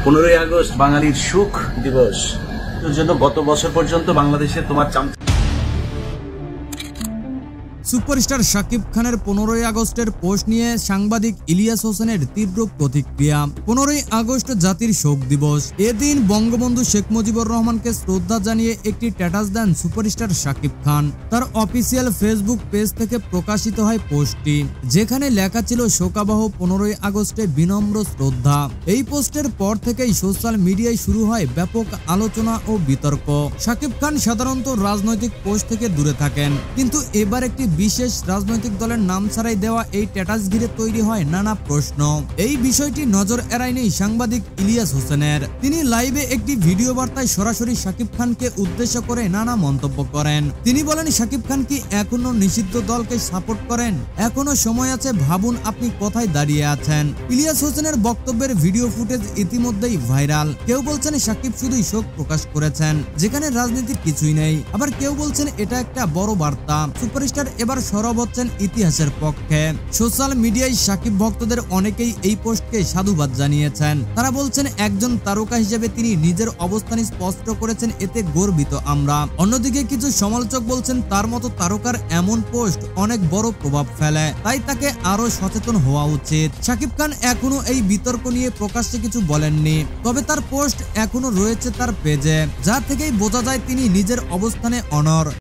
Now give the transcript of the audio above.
15ই August বাঙালির সুখ দিবস এর জন্য গত বছর পর্যন্ত বাংলাদেশে তোমার সুপারস্টার শাকিব খানের 15ই আগস্টের পোস্ট নিয়ে সাংবাদিক ইলিয়াস হোসেনের তীব্র প্রতিক্রিয়া। 15ই আগস্ট জাতির শোক দিবস। এদিন বঙ্গবন্ধু শেখ মুজিবুর রহমানকে শ্রদ্ধা জানিয়ে একটি স্ট্যাটাস দেন সুপারস্টার শাকিব খান। তার অফিসিয়াল ফেসবুক পেজ থেকে প্রকাশিত হয় পোস্টটি, যেখানে লেখা ছিল শোকাবহ 15ই আগস্টে বিনম্র শ্রদ্ধা। এই পোস্টের পর থেকেই সোশ্যাল মিডিয়ায় শুরু হয় ব্যাপক আলোচনা ও বিতর্ক। শাকিব খান সাধারণত রাজনৈতিক পোস্ট থেকে দূরে থাকেন, কিন্তু এবার একটি বিশেষ রাজনৈতিক দলের নাম ছাড়াই দেওয়া এই স্ট্যাটাস ঘিরে তৈরি হয় নানা প্রশ্ন। এই বিষয়টি নজর এড়ায়নি সাংবাদিক ইলিয়াস হোসেনের। তিনি লাইভে একটি ভিডিও বার্তায় সরাসরি শাকিব খানকে উদ্দেশ্য করে নানা মন্তব্য করেন। তিনি বলেন, শাকিব খান কি এখনো নিষিদ্ধ দলকে সাপোর্ট করেন? এখনো সময় আছে, ভাবুন আপনি কোথায় দাঁড়িয়ে আছেন। ইলিয়াস হোসেনের বক্তব্যের ভিডিও ফুটেজ ইতিমধ্যেই ভাইরাল। কেউ বলছেন শাকিব শুধুই শোক প্রকাশ করেছেন, যেখানে রাজনীতির কিছুই নেই। আবার কেউ বলছেন এটা একটা বড় বার্তা, সুপারস্টার এবার সরব হচ্ছেন ইতিহাসের পক্ষে। সোশ্যাল মিডিয়ায় শাকিব ভক্তদের অনেকেই এই পোস্টকে সাধুবাদ জানিয়েছেন। তারা বলছেন একজন তারকা হিসেবে তিনি নিজের অবস্থান স্পষ্ট করেছেন, এতে গর্বিত আমরা। অন্যদিকে কিছু সমালোচক বলছেন তার মতো তারকার এমন পোস্ট অনেক বড় প্রভাব ফেলে, তাই তাকে আরো সচেতন হওয়া উচিত। শাকিব খান এখনো এই বিতর্ক নিয়ে প্রকাশ্যে কিছু বলেননি, তবে তার পোস্ট এখনো রয়েছে তার পেজে, যা থেকেই বোঝা যায় তিনি নিজের অবস্থানে অনড়।